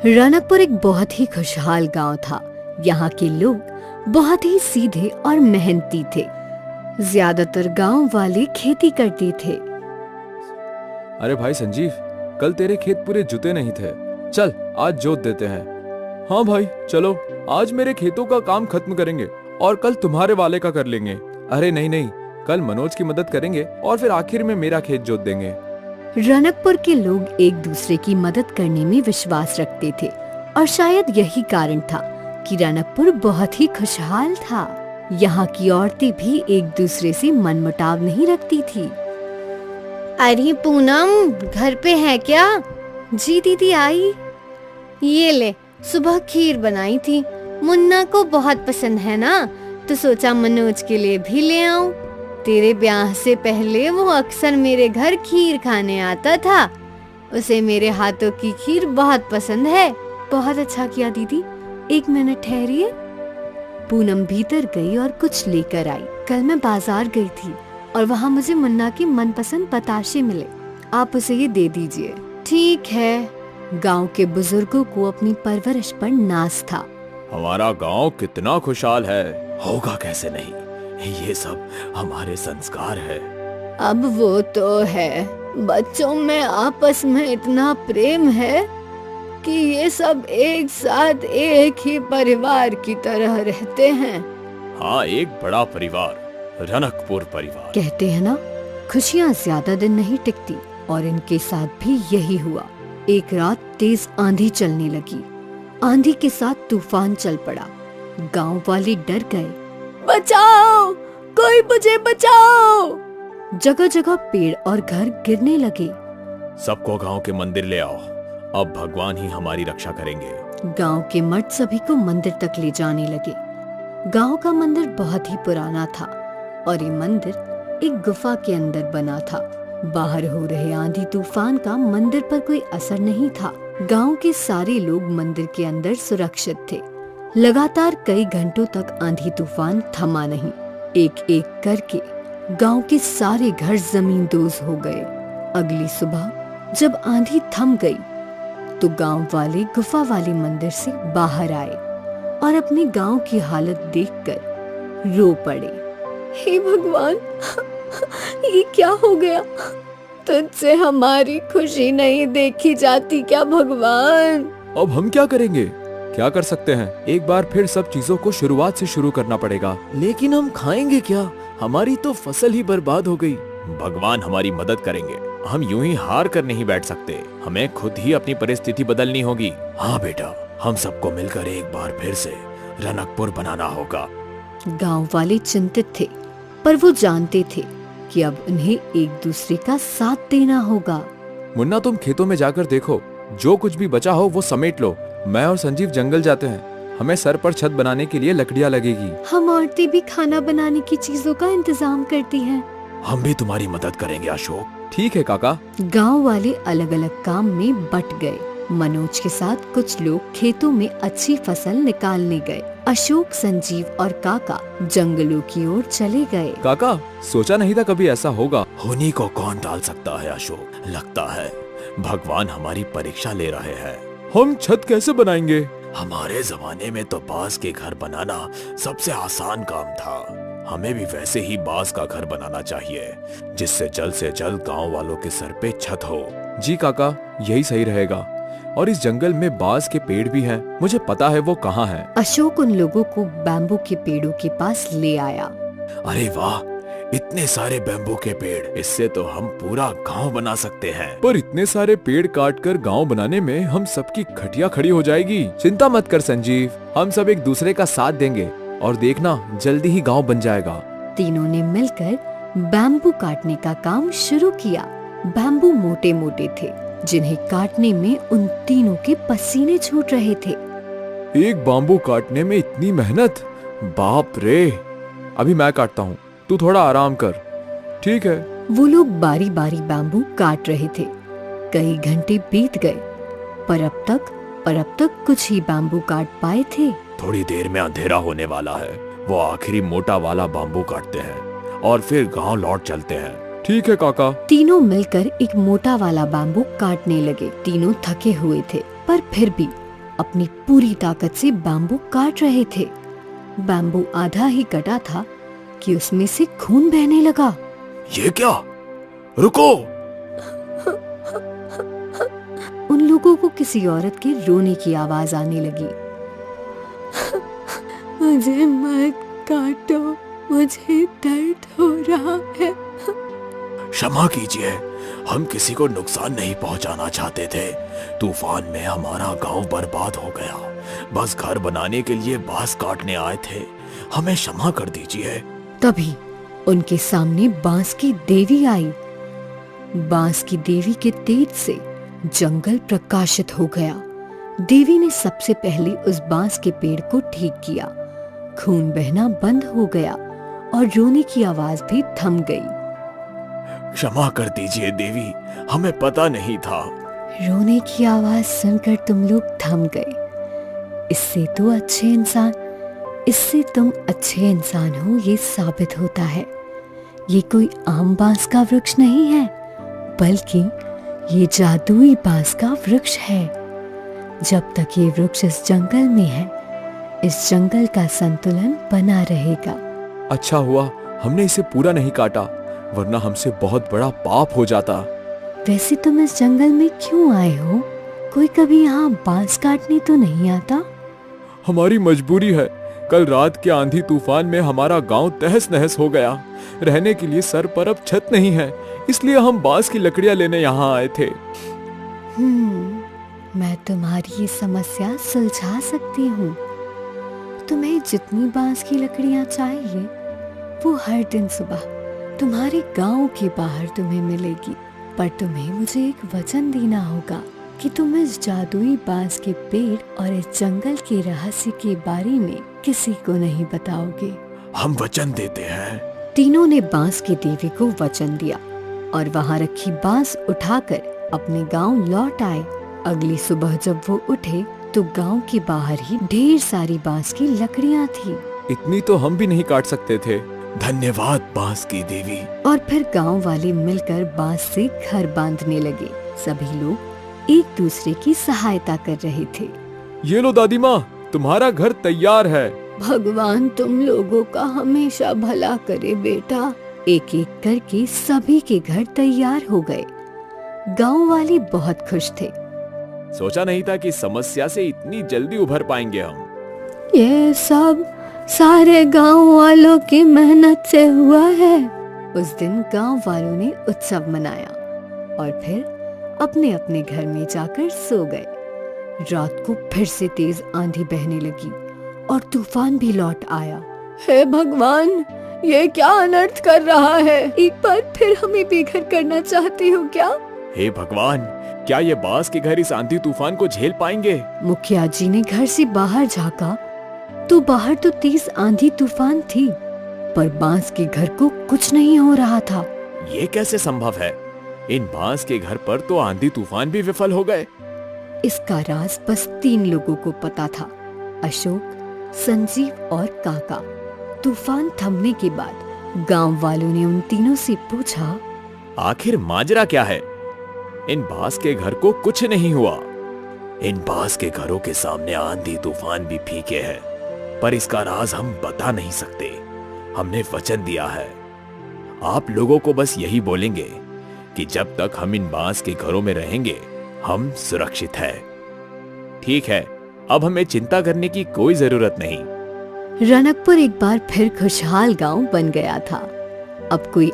रनकपुर एक बहुत ही खुशहाल गांव था। यहाँ के लोग बहुत ही सीधे और मेहनती थे। ज्यादातर गांव वाले खेती करते थे। अरे भाई संजीव, कल तेरे खेत पूरे जुते नहीं थे। चल आज जोत देते हैं। हाँ भाई चलो, आज मेरे खेतों का काम खत्म करेंगे और कल तुम्हारे वाले का कर लेंगे। अरे नहीं नहीं, कल मनोज की मदद करेंगे और फिर आखिर में मेरा खेत जोत देंगे। रनकपुर के लोग एक दूसरे की मदद करने में विश्वास रखते थे और शायद यही कारण था कि रनकपुर बहुत ही खुशहाल था। यहाँ की औरतें भी एक दूसरे से मनमुटाव नहीं रखती थी। अरे पूनम, घर पे है क्या? जी दीदी आई। ये ले, सुबह खीर बनाई थी, मुन्ना को बहुत पसंद है ना, तो सोचा मनोज के लिए भी ले आऊं। तेरे ब्याह से पहले वो अक्सर मेरे घर खीर खाने आता था। उसे मेरे हाथों की खीर बहुत पसंद है। बहुत अच्छा किया दीदी, एक मिनट ठहरिए। पूनम भीतर गई और कुछ लेकर आई। कल मैं बाजार गई थी और वहाँ मुझे मुन्ना के मनपसंद बताशे मिले। आप उसे ये दे दीजिए। ठीक है। गांव के बुजुर्गों को अपनी परवरिश पर नाज था। हमारा गांव कितना खुशहाल है, होगा कैसे नहीं, ये सब हमारे संस्कार है। अब वो तो है, बच्चों में आपस में इतना प्रेम है कि ये सब एक साथ एक ही परिवार की तरह रहते हैं। हाँ, एक बड़ा परिवार, रनकपुर परिवार। कहते हैं ना, खुशियाँ ज्यादा दिन नहीं टिकती, और इनके साथ भी यही हुआ। एक रात तेज आंधी चलने लगी। आंधी के साथ तूफान चल पड़ा। गांव वाले डर गए। बचाओ, कोई मुझे बचाओ। जगह जगह पेड़ और घर गिरने लगे। सबको गांव के मंदिर ले आओ, अब भगवान ही हमारी रक्षा करेंगे। गांव के मर्द सभी को मंदिर तक ले जाने लगे। गांव का मंदिर बहुत ही पुराना था और ये मंदिर एक गुफा के अंदर बना था। बाहर हो रहे आंधी तूफान का मंदिर पर कोई असर नहीं था। गांव के सारे लोग मंदिर के अंदर सुरक्षित थे। लगातार कई घंटों तक आंधी तूफान थमा नहीं। एक एक करके गांव के सारे घर जमींदोज हो गए। अगली सुबह जब आंधी थम गई तो गांव वाले गुफा वाले मंदिर से बाहर आए और अपने गांव की हालत देखकर रो पड़े। हे भगवान, ये क्या हो गया? तुझसे हमारी खुशी नहीं देखी जाती क्या भगवान? अब हम क्या करेंगे? क्या कर सकते हैं? एक बार फिर सब चीजों को शुरुआत से शुरू करना पड़ेगा। लेकिन हम खाएंगे क्या? हमारी तो फसल ही बर्बाद हो गई। भगवान हमारी मदद करेंगे, हम यूं ही हार कर नहीं बैठ सकते। हमें खुद ही अपनी परिस्थिति बदलनी होगी। हाँ बेटा, हम सबको मिलकर एक बार फिर से रनकपुर बनाना होगा। गांव वाले चिंतित थे, पर वो जानते थे कि अब उन्हें एक दूसरे का साथ देना होगा। मुन्ना, तुम खेतों में जाकर देखो, जो कुछ भी बचा हो वो समेट लो। मैं और संजीव जंगल जाते हैं, हमें सर पर छत बनाने के लिए लकड़ियाँ लगेगी। हम औरतें भी खाना बनाने की चीजों का इंतजाम करती हैं। हम भी तुम्हारी मदद करेंगे अशोक। ठीक है काका। गांव वाले अलग अलग काम में बट गए। मनोज के साथ कुछ लोग खेतों में अच्छी फसल निकालने गए। अशोक, संजीव और काका जंगलों की ओर चले गए। काका, सोचा नहीं था कभी ऐसा होगा। होने को कौन टाल सकता है अशोक? लगता है भगवान हमारी परीक्षा ले रहे हैं। हम छत कैसे बनाएंगे? हमारे जमाने में तो बांस के घर बनाना सबसे आसान काम था। हमें भी वैसे ही बांस का घर बनाना चाहिए, जिससे जल्द से जल्द गांव वालों के सर पे छत हो। जी काका, यही सही रहेगा। और इस जंगल में बांस के पेड़ भी हैं, मुझे पता है वो कहाँ हैं। अशोक उन लोगों को बैम्बू के पेड़ों के पास ले आया। अरे वाह, इतने सारे बैम्बू के पेड़, इससे तो हम पूरा गांव बना सकते हैं। पर इतने सारे पेड़ काट कर गाँव बनाने में हम सबकी खटिया खड़ी हो जाएगी। चिंता मत कर संजीव, हम सब एक दूसरे का साथ देंगे और देखना जल्दी ही गांव बन जाएगा। तीनों ने मिलकर बैम्बू काटने का काम शुरू किया। बैम्बू मोटे मोटे थे, जिन्हें काटने में उन तीनों के पसीने छूट रहे थे। एक बैम्बू काटने में इतनी मेहनत, बाप रे। अभी मैं काटता हूँ, तू थोड़ा आराम कर। ठीक है। वो लोग बारी बारी बैम्बू काट रहे थे। कई घंटे बीत गए, पर अब तक कुछ ही बैम्बू काट पाए थे। थोड़ी देर में अंधेरा होने वाला है, वो आखिरी मोटा वाला बैम्बू काटते हैं और फिर गांव लौट चलते हैं। ठीक है काका। तीनों मिलकर एक मोटा वाला बैम्बू काटने लगे। तीनों थके हुए थे, पर फिर भी अपनी पूरी ताकत से बैम्बू काट रहे थे। बैम्बू आधा ही कटा था कि उसमें से खून बहने लगा। ये क्या? रुको! उन लोगों को किसी औरत के रोने की आवाज आने लगी। मुझे मत काटो, मुझे दर्द हो रहा है। क्षमा कीजिए, हम किसी को नुकसान नहीं पहुंचाना चाहते थे। तूफान में हमारा गांव बर्बाद हो गया। बस घर बनाने के लिए बांस काटने आए थे। हमें क्षमा कर दीजिए। तभी उनके सामने बांस की देवी आई। बांस की देवी के तेज से जंगल प्रकाशित हो गया। देवी ने सबसे पहले उस बांस के पेड़ को ठीक किया। खून बहना बंद हो गया और रोने की आवाज भी थम गई। क्षमा कर दीजिए देवी, हमें पता नहीं था। रोने की आवाज सुनकर तुम लोग थम गए। इससे तुम अच्छे इंसान हो ये साबित होता है। ये कोई आम बांस का वृक्ष नहीं है, बल्कि ये जादुई बांस का वृक्ष है। जब तक ये वृक्ष इस जंगल में है, इस जंगल का संतुलन बना रहेगा। अच्छा हुआ हमने इसे पूरा नहीं काटा, वरना हमसे बहुत बड़ा पाप हो जाता। वैसे तुम इस जंगल में क्यों आए हो? कोई कभी यहाँ बांस काटने तो नहीं आता? हमारी मजबूरी है। कल रात के आंधी तूफान में हमारा गांव तहस नहस हो गया। रहने के लिए सर पर अब छत नहीं है, इसलिए हम बांस की लकड़ियां लेने यहाँ आए थे। मैं तुम्हारी ये समस्या सुलझा सकती हूँ। तुम्हें जितनी बांस की लकड़ियां चाहिए, वो हर दिन सुबह तुम्हारे गांव के बाहर तुम्हें मिलेगी। पर तुम्हें मुझे एक वचन देना होगा कि तुम इस जादुई बांस के पेड़ और इस जंगल के रहस्य के बारे में किसी को नहीं बताओगे। हम वचन देते हैं। तीनों ने बांस की देवी को वचन दिया और वहाँ रखी बांस उठाकर अपने गांव लौट आए। अगली सुबह जब वो उठे तो गांव के बाहर ही ढेर सारी बांस की लकड़ियां थी। इतनी तो हम भी नहीं काट सकते थे। धन्यवाद बांस की देवी। और फिर गांव वाले मिलकर बांस से घर बांधने लगे। सभी लोग एक दूसरे की सहायता कर रहे थे। ये लो दादी माँ, तुम्हारा घर तैयार है। भगवान तुम लोगों का हमेशा भला करे बेटा। एक एक करके सभी के घर तैयार हो गए। गांव वाले बहुत खुश थे। सोचा नहीं था कि समस्या से इतनी जल्दी उभर पाएंगे हम। ये सब सारे गांव वालों की मेहनत से हुआ है। उस दिन गांव वालों ने उत्सव मनाया और फिर अपने अपने घर में जाकर सो गए। रात को फिर से तेज आंधी बहने लगी और तूफान भी लौट आया। हे भगवान, ये क्या अनर्थ कर रहा है? एक बार फिर हमें बेघर करना चाहते हो क्या? हे भगवान, क्या ये बांस के घर इस आंधी तूफान को झेल पाएंगे? मुखिया जी ने घर से बाहर झांका तो बाहर तो तेज आंधी तूफान थी, पर बांस के घर को कुछ नहीं हो रहा था। ये कैसे संभव है? इन बांस के घर पर तो आंधी तूफान भी विफल हो गए। इसका राज बस 3 लोगों को पता था, अशोक, संजीव और काका। तूफान थमने के बाद गांव वालों ने उन तीनों से पूछा, आखिर माजरा क्या है? इन बांस के घर को कुछ नहीं हुआ। इन बांस के घरों के सामने आंधी तूफान भी फीके हैं, पर इसका राज हम बता नहीं सकते। हमने वचन दिया है। आप लोगों को बस यही बोलेंगे कि जब तक हम इन बांस के घरों में रहेंगे, हम सुरक्षित हैं। ठीक है, अब हमें चिंता करने की कोई जरूरत नहीं। रनकपुर एक बार फिर खुशहाल गांव बन गया था। अब कोई